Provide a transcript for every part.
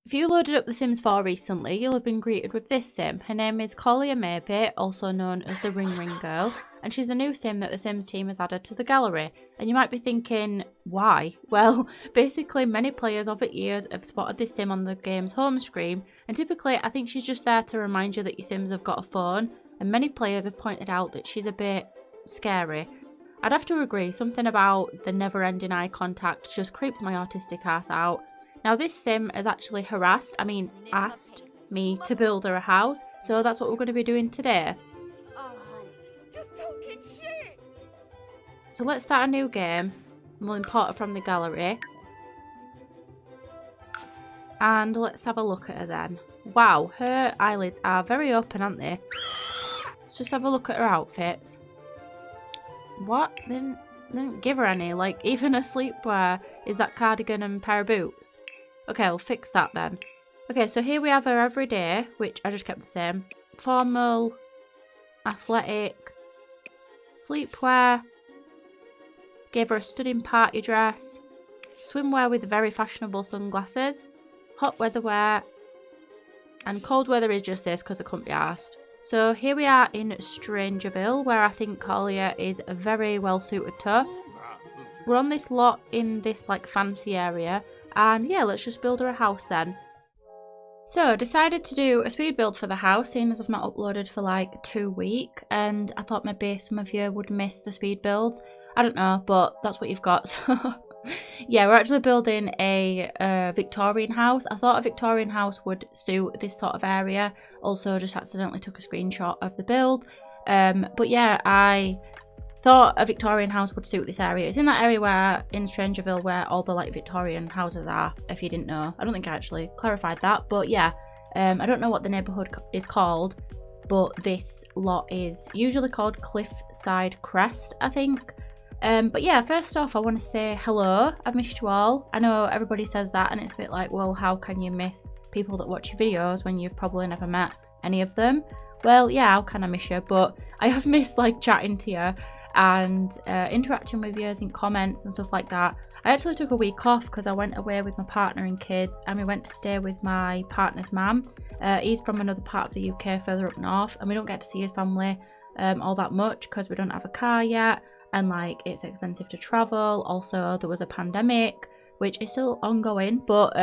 If you loaded up The Sims 4 recently, you'll have been greeted with this sim. Her name is Collier Maybe, also known as the Ring Ring Girl, and she's a new sim that the Sims team has added to the gallery. And you might be thinking, why? Well, basically many players over years have spotted this sim on the game's home screen, and typically I think she's just there to remind you that your Sims have got a phone, and many players have pointed out that she's a bit scary. I'd have to agree, something about the never-ending eye contact just creeps my autistic ass out. Now this sim has actually asked me to build her a house, so that's what we're going to be doing today. Oh, honey, just talking shit. So let's start a new game, and we'll import her from the gallery. And let's have a look at her then. Wow, her eyelids are very open, aren't they? Let's just have a look at her outfits. What? They didn't give her any, like even a sleepwear is that cardigan and pair of boots. Okay, we'll fix that then. Okay, so here we have her everyday, which I just kept the same. Formal, athletic, sleepwear. Gave her a stunning party dress. Swimwear with very fashionable sunglasses. Hot weather wear. And cold weather is just this because I couldn't be arsed. So here we are in Strangerville, where I think Collier is very well suited to. We're on this lot in this like fancy area. And yeah, let's just build her a house then. So decided to do a speed build for the house, seeing as I've not uploaded for like 2 weeks, and I thought maybe some of you would miss the speed builds. I don't know, but that's what you've got. So yeah, we're actually building a Victorian house. I thought a Victorian house would suit this sort of area. Also just accidentally took a screenshot of the build. But yeah, I thought a Victorian house would suit this area. It's in that area where, in Strangerville, where all the like Victorian houses are, if you didn't know. I don't think I actually clarified that, but yeah. I don't know what the neighbourhood is called, but this lot is usually called Cliffside Crest, I think. But yeah, first off, I want to say hello. I've missed you all. I know everybody says that, and it's a bit like, well, how can you miss people that watch your videos when you've probably never met any of them? Well, yeah, how can I miss you? But I have missed like chatting to you and interacting with you in comments and stuff like that. I actually took a week off because I went away with my partner and kids, and we went to stay with my partner's mum. He's from another part of the UK further up north, and we don't get to see his family all that much because we don't have a car yet, and like it's expensive to travel. Also there was a pandemic, which is still ongoing, but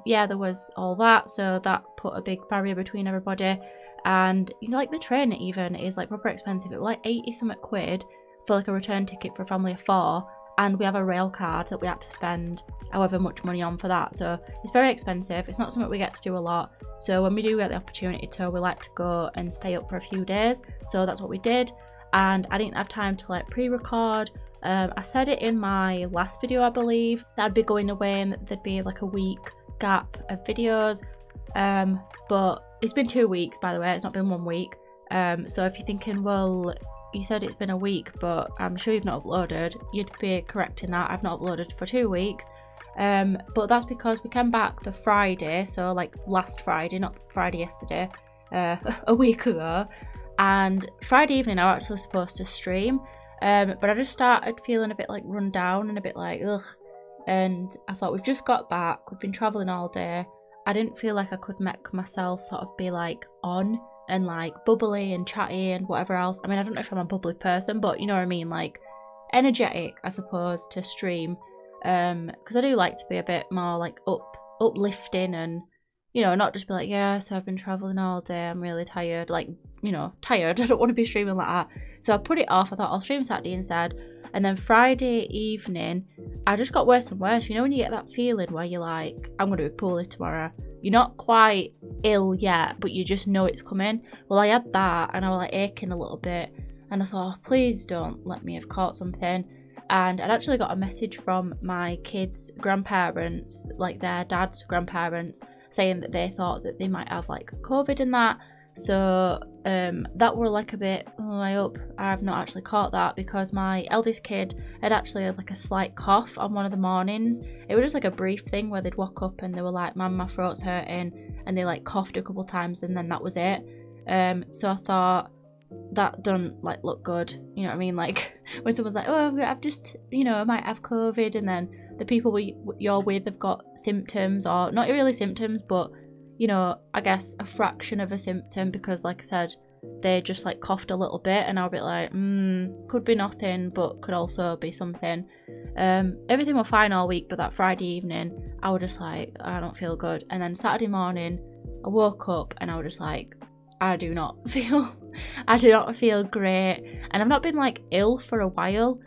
yeah, there was all that, so that put a big barrier between everybody. And you know, like the train even is like proper expensive. It was like 80 something quid for like a return ticket for a family of 4, and we have a rail card that we had to spend however much money on for that, so it's very expensive. It's not something we get to do a lot, so when we do get the opportunity to, we like to go and stay up for a few days. So that's what we did, and I didn't have time to like pre-record. I said it in my last video, I believe, that I'd be going away and that there'd be like a week gap of videos, but it's been 2 weeks, by the way. It's not been 1 week. So if you're thinking, well, you said it's been a week, but I'm sure you've not uploaded, you'd be correct in that. I've not uploaded for 2 weeks, but that's because we came back the Friday, so like last Friday, not Friday yesterday, a week ago. And Friday evening I was actually supposed to stream, but I just started feeling a bit like run down and a bit like ugh, and I thought, we've just got back, we've been travelling all day. I didn't feel like I could make myself sort of be like on and like bubbly and chatty and whatever else. I mean, I don't know if I'm a bubbly person, but you know what I mean, like energetic, I suppose, to stream, because I do like to be a bit more like uplifting, and you know, not just be like, yeah, so I've been traveling all day, I'm really tired, like, you know, tired. I don't want to be streaming like that. So I put it off. I thought I'll stream Saturday instead. And then Friday evening I just got worse and worse. You know when you get that feeling where you're like, I'm going to be poorly tomorrow. You're not quite ill yet, but you just know it's coming. Well, I had that, and I was like aching a little bit, and I thought, oh, please don't let me have caught something. And I'd actually got a message from my kids' grandparents, like their dad's grandparents, saying that they thought that they might have like COVID and that. So that were like a bit, oh, I hope I've not actually caught that, because my eldest kid had actually had like a slight cough on one of the mornings. It was just like a brief thing where they'd woke up and they were like, Mum, my throat's hurting, and they like coughed a couple times, and then that was it. So I thought that don't like look good, you know what I mean, like when someone's like, oh, I've just, you know, I might have COVID, and then the people you're with have got symptoms, or not really symptoms, but you know, I guess a fraction of a symptom, because like I said, they just like coughed a little bit and I'll be like, could be nothing, but could also be something. Everything was fine all week, but that Friday evening I was just like, I don't feel good. And then Saturday morning I woke up and I was just like, I do not feel great. And I've not been like ill for a while.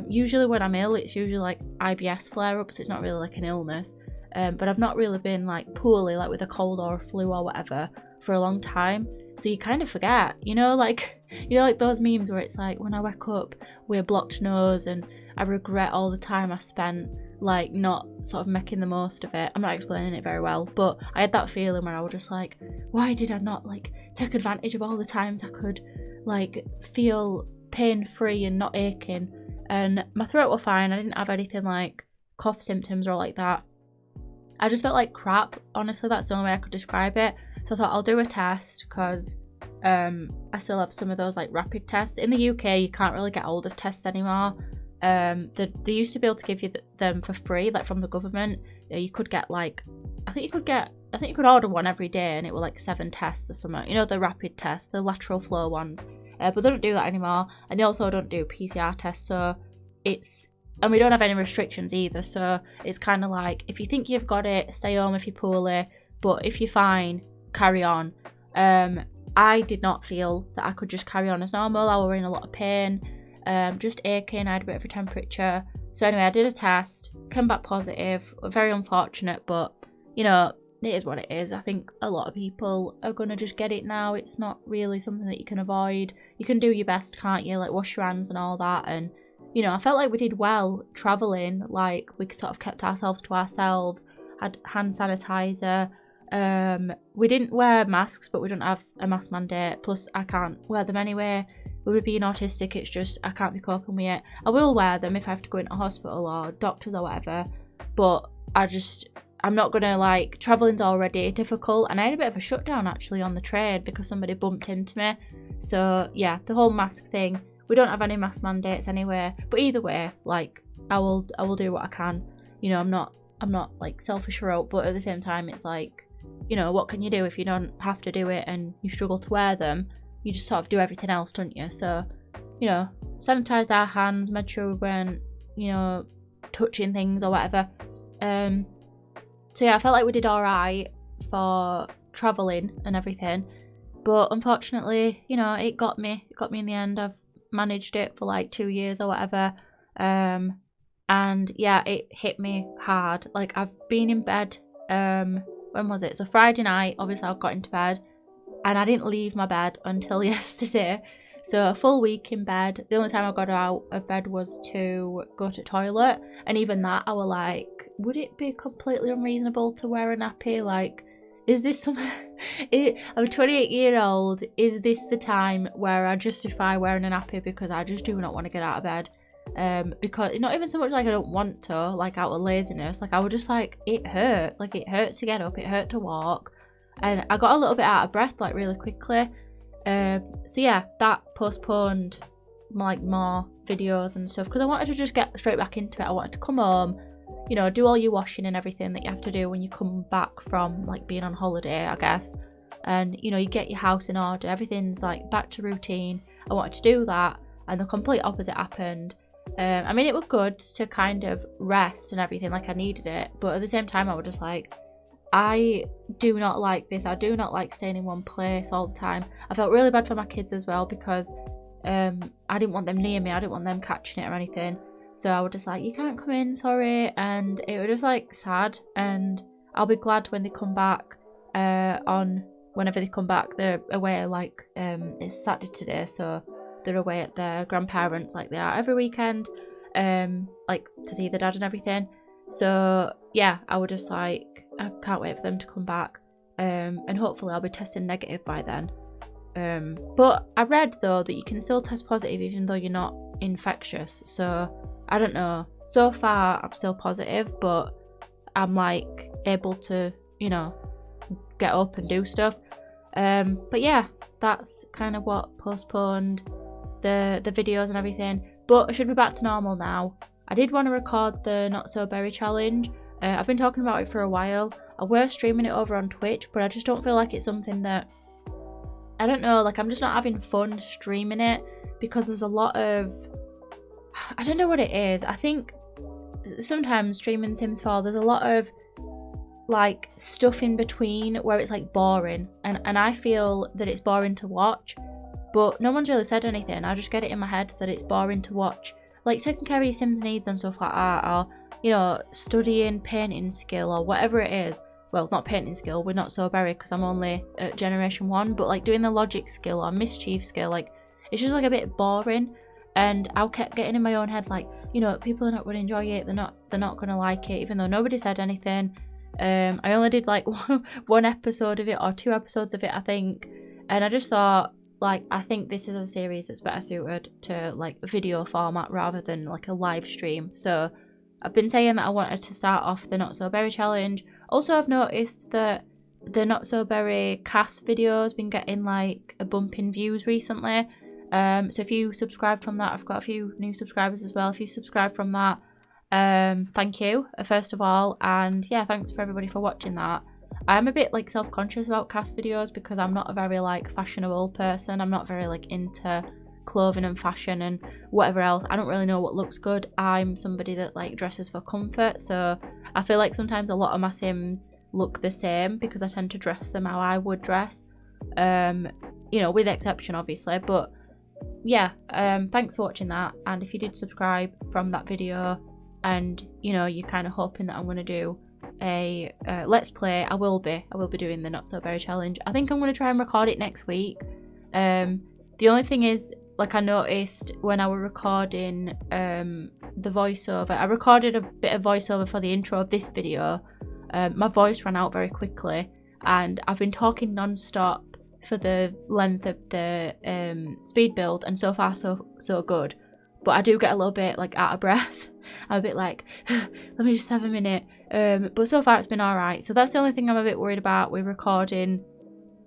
Usually when I'm ill, it's usually like IBS flare-ups, so it's not really like an illness. But I've not really been like poorly, like with a cold or a flu or whatever, for a long time. So you kind of forget, you know, like those memes where it's like, when I wake up with a blocked nose and I regret all the time I spent like not sort of making the most of it. I'm not explaining it very well, but I had that feeling where I was just like, why did I not like take advantage of all the times I could like feel pain-free and not aching? And my throat was fine. I didn't have anything like cough symptoms or like that. I just felt like crap. Honestly, that's the only way I could describe it. So I thought I'll do a test, because I still have some of those like rapid tests. In the UK, you can't really get hold of tests anymore. They used to be able to give you them for free, like from the government. You could get like, I think you could order one every day, and it were like 7 tests or something. You know, the rapid tests, the lateral flow ones. But they don't do that anymore, and they also don't do PCR tests. So and we don't have any restrictions either. So it's kind of like, if you think you've got it, stay home if you're poorly. But if you're fine, carry on. I did not feel that I could just carry on as normal. I was in a lot of pain, just aching. I had a bit of a temperature. So anyway, I did a test, came back positive. Very unfortunate, but you know, it is what it is. I think a lot of people are gonna just get it now. It's not really something that you can avoid. You can do your best, can't you? Like wash your hands and all that. And you know, I felt like we did well traveling. Like we sort of kept ourselves to ourselves, had hand sanitizer. We didn't wear masks, but we don't have a mask mandate. Plus, I can't wear them anyway. With being autistic, it's just I can't be coping with it. I will wear them if I have to go into hospital or doctors or whatever. But I'm not gonna like, traveling's already difficult, and I had a bit of a shutdown actually on the train because somebody bumped into me. So yeah, the whole mask thing. We don't have any mask mandates anyway, but either way, like I will do what I can. You know, I'm not like selfish or out, but at the same time, it's like, you know, what can you do if you don't have to do it and you struggle to wear them? You just sort of do everything else, don't you? So, you know, sanitised our hands, made sure we weren't, you know, touching things or whatever. So yeah, I felt like we did all right for travelling and everything, but unfortunately, you know, it got me in the end. I've managed it for like 2 years or whatever, and yeah, it hit me hard. Like I've been in bed, when was it? So Friday night, obviously I got into bed, and I didn't leave my bed until yesterday. So a full week in bed. The only time I got out of bed was to go to the toilet, and even that I was like, would it be completely unreasonable to wear a nappy? Like, is this I'm a 28-year-old. Is this the time where I justify wearing a nappy because I just do not want to get out of bed? Because not even so much like I don't want to, like out of laziness. Like I was just like, it hurts. Like it hurt to get up. It hurt to walk. And I got a little bit out of breath like really quickly. So yeah, that postponed like more videos and stuff because I wanted to just get straight back into it. I wanted to come home, you know, do all your washing and everything that you have to do when you come back from like being on holiday, I guess. And you know, you get your house in order, everything's like back to routine. I wanted to do that, and the complete opposite happened. I mean, it was good to kind of rest and everything, like I needed it, but at the same time I was just like, I do not like this. I do not like staying in one place all the time. I felt really bad for my kids as well because I didn't want them near me. I didn't want them catching it or anything. So I was just like, you can't come in, sorry. And it was just like sad. And I'll be glad when they come back whenever they come back. They're away like, it's Saturday today. So they're away at their grandparents like they are every weekend, like to see their dad and everything. So yeah, I was just like, I can't wait for them to come back, and hopefully I'll be testing negative by then. But I read though that you can still test positive even though you're not infectious, so I don't know. So far I'm still positive, but I'm like able to, you know, get up and do stuff. But yeah, that's kind of what postponed the videos and everything. But I should be back to normal now. I did want to record the Not So Berry challenge. I've been talking about it for a while. I were streaming it over on Twitch, but I just don't feel like it's something that, I don't know, like I'm just not having fun streaming it because there's a lot of, I don't know what it is. I think sometimes streaming Sims 4, there's a lot of like stuff in between where it's like boring, and I feel that it's boring to watch, but no one's really said anything. I just get it in my head that it's boring to watch, like taking care of your Sims needs and stuff like that, or you know, studying painting skill or whatever it is. Well, not painting skill, we're not so berry because I'm only at generation 1, but like doing the logic skill or mischief skill, like it's just like a bit boring. And I kept getting in my own head like, you know, people are not going to enjoy it, they're not going to like it, even though nobody said anything. I only did like one episode of it or 2 episodes of it, I think, and I just thought, like, I think this is a series that's better suited to like video format rather than like a live stream. So I've been saying that I wanted to start off the Not So Berry challenge. Also, I've noticed that the Not So Berry cast video has been getting like a bump in views recently. So if you subscribe from that, I've got a few new subscribers as well. If you subscribe from that, thank you, first of all, and yeah, thanks for everybody for watching that. I'm a bit like self-conscious about cast videos because I'm not a very like fashionable person. I'm not very like into clothing and fashion and whatever else. I don't really know what looks good. I'm somebody that like dresses for comfort, so I feel like sometimes a lot of my Sims look the same because I tend to dress them how I would dress, you know, with exception obviously. But yeah, thanks for watching that, and if you did subscribe from that video and you know you're kind of hoping that I'm going to do a let's play, I will be doing the Not So Berry challenge. I think I'm going to try and record it next week. The only thing is, like, I noticed when I was recording the voiceover, I recorded a bit of voiceover for the intro of this video. My voice ran out very quickly and I've been talking non-stop for the length of the speed build, and so far so good, but I do get a little bit like out of breath. I'm a bit like let me just have a minute, but so far it's been all right. So that's the only thing I'm a bit worried about with recording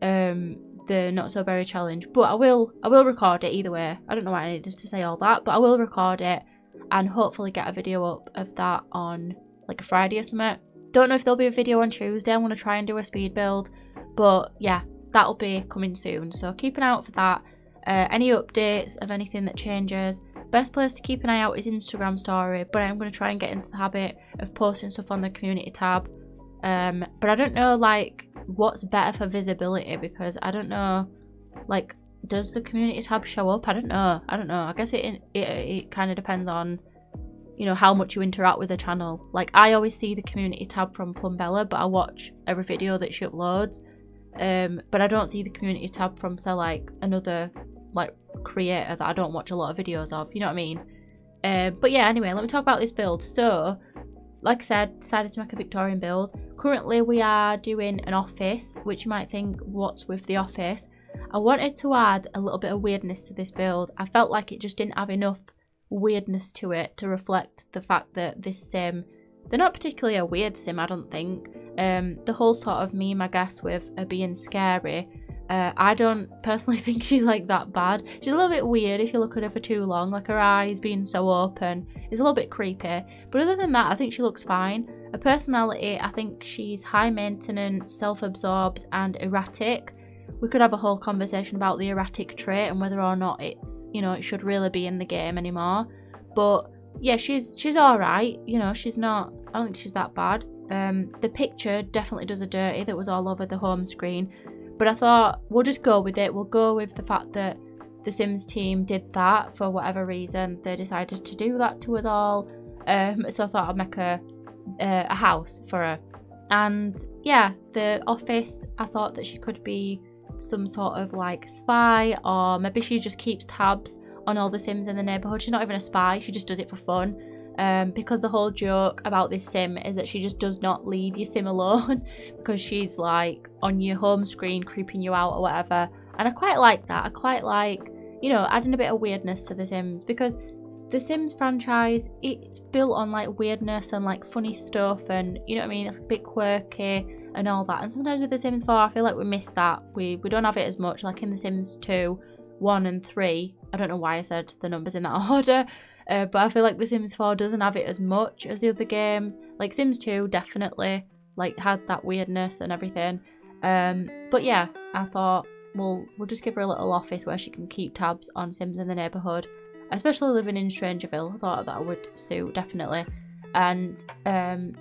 the Not So Berry challenge, but I will record it either way. I don't know why I needed to say all that, but I will record it and hopefully get a video up of that on like a Friday or something. Don't know if there'll be a video on Tuesday. I'm going to try and do a speed build, but yeah, that'll be coming soon, so keep an eye out for that. Any updates of anything that changes, best place to keep an eye out is Instagram story, but I'm going to try and get into the habit of posting stuff on the community tab. But I don't know like what's better for visibility, because I don't know, like, does the community tab show up? I don't know. I guess it kind of depends on, you know, how much you interact with the channel. Like, I always see the community tab from Plumbella, but I watch every video that she uploads. But I don't see the community tab from, say, like another like creator that I don't watch a lot of videos of, you know what I mean? But yeah, anyway, let me talk about this build. So, like I said, decided to make a Victorian build. Currently we are doing an office, which you might think, what's with the office? I wanted to add a little bit of weirdness to this build. I felt like it just didn't have enough weirdness to it to reflect the fact that this sim, they're not particularly a weird sim, I don't think. The whole sort of meme, I guess, with her being scary, I don't personally think she's like that bad. She's a little bit weird if you look at her for too long, like her eyes being so open is a little bit creepy, but other than that I think she looks fine. Her personality, I think she's high maintenance, self-absorbed and erratic. We could have a whole conversation about the erratic trait and whether or not it's, you know, it should really be in the game anymore, but yeah, she's alright, you know, she's not, I don't think she's that bad. The picture definitely does a dirty that was all over the home screen, but I thought we'll just go with it. We'll go with the fact that the Sims team did that for whatever reason. They decided to do that to us all. So I thought I'd make a house for her. And yeah, the office, I thought that she could be some sort of like spy, or maybe she just keeps tabs on all the Sims in the neighborhood. She's not even a spy, she just does it for fun. Because the whole joke about this sim is that she just does not leave your sim alone because she's like on your home screen creeping you out or whatever, and I quite like that. I quite like, you know, adding a bit of weirdness to the Sims, because the Sims franchise, it's built on like weirdness and like funny stuff, and you know what I mean, it's a bit quirky and all that, and sometimes with the Sims 4 I feel like we miss that. We don't have it as much, like in the Sims 2, 1 and 3. I don't know why I said the numbers in that order. But I feel like The Sims 4 doesn't have it as much as the other games. Like Sims 2 definitely like had that weirdness and everything. But yeah, I thought we'll just give her a little office where she can keep tabs on Sims in the neighbourhood. Especially living in Strangerville, I thought that would suit definitely. And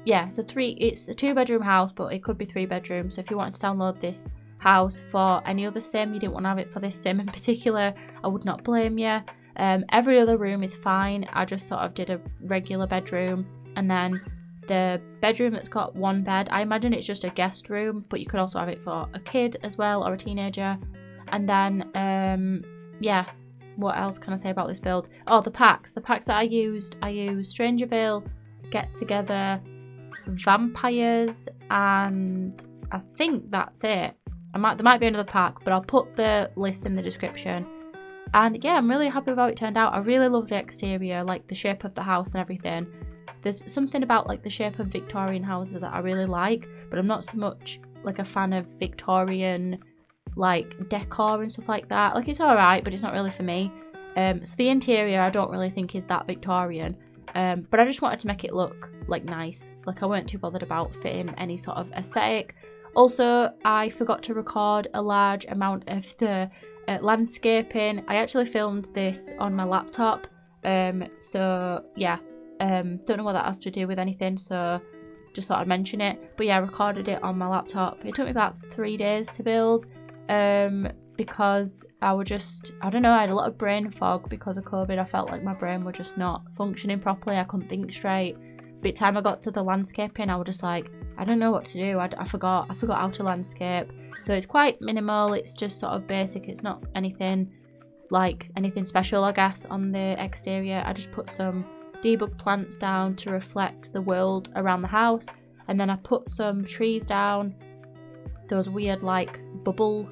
yeah, it's a 2-bedroom house, but it could be 3 bedrooms. So if you wanted to download this house for any other sim, you didn't want to have it for this sim in particular, I would not blame you. Every other room is fine. I just sort of did a regular bedroom, and then the bedroom that's got 1 bed, I imagine it's just a guest room, but you could also have it for a kid as well, or a teenager. And then yeah, what else can I say about this build? Oh, the packs that I used Strangerville, Get Together, Vampires, and I think that's it. There might be another pack, but I'll put the list in the description. And yeah, I'm really happy with how it turned out. I really love the exterior, like the shape of the house and everything. There's something about like the shape of Victorian houses that I really like, but I'm not so much like a fan of Victorian like decor and stuff like that. Like it's alright, but it's not really for me. So the interior I don't really think is that Victorian. But I just wanted to make it look like nice. Like I weren't too bothered about fitting any sort of aesthetic. Also, I forgot to record a large amount of the landscaping. I actually filmed this on my laptop. So yeah, don't know what that has to do with anything, so just thought I'd mention it. But yeah, I recorded it on my laptop. It took me about 3 days to build. Because I don't know, I had a lot of brain fog because of COVID. I felt like my brain was just not functioning properly. I couldn't think straight. By the time I got to the landscaping, I was just like, I don't know what to do. I forgot how to landscape. So it's quite minimal. It's just sort of basic. It's not anything special, I guess, on the exterior. I just put some debug plants down to reflect the world around the house. And then I put some trees down. Those weird like bubble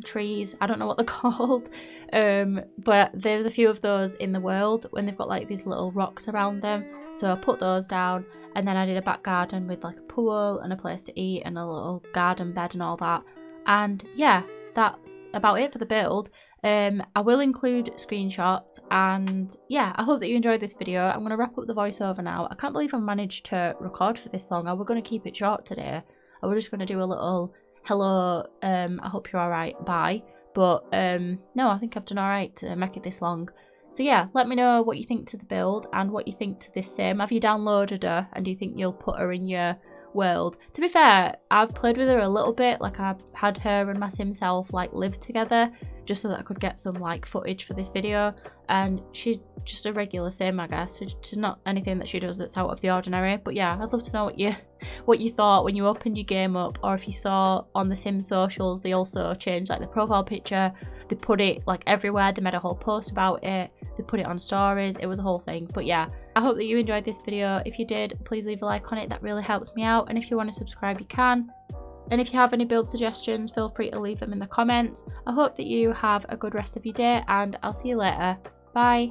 trees, I don't know what they're called, but there's a few of those in the world when they've got like these little rocks around them. So I put those down, and then I did a back garden with like a pool and a place to eat and a little garden bed and all that. And yeah, that's about it for the build. I will include screenshots, and yeah, I hope that you enjoyed this video. I'm going to wrap up the voiceover now. I can't believe I managed to record for this long. I was going to keep it short today. I was just going to do a little hello, I hope you're alright, bye. But no, I think I've done alright to make it this long. So yeah, let me know what you think to the build and what you think to this sim. Have you downloaded her, and do you think you'll put her in your world? To be fair, I've played with her a little bit. Like I had her and my sim self like live together just so that I could get some like footage for this video, and she's just a regular sim, I guess. She's not anything that she does that's out of the ordinary. But yeah, I'd love to know what you thought when you opened your game up, or if you saw on the Sims socials they also changed like the profile picture. They put it like everywhere. They made a whole post about it. They put it on stories. It was a whole thing. But yeah, I hope that you enjoyed this video. If you did, please leave a like on it. That really helps me out. And if you want to subscribe, you can. And if you have any build suggestions, feel free to leave them in the comments. I hope that you have a good rest of your day, and I'll see you later. Bye.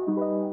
you.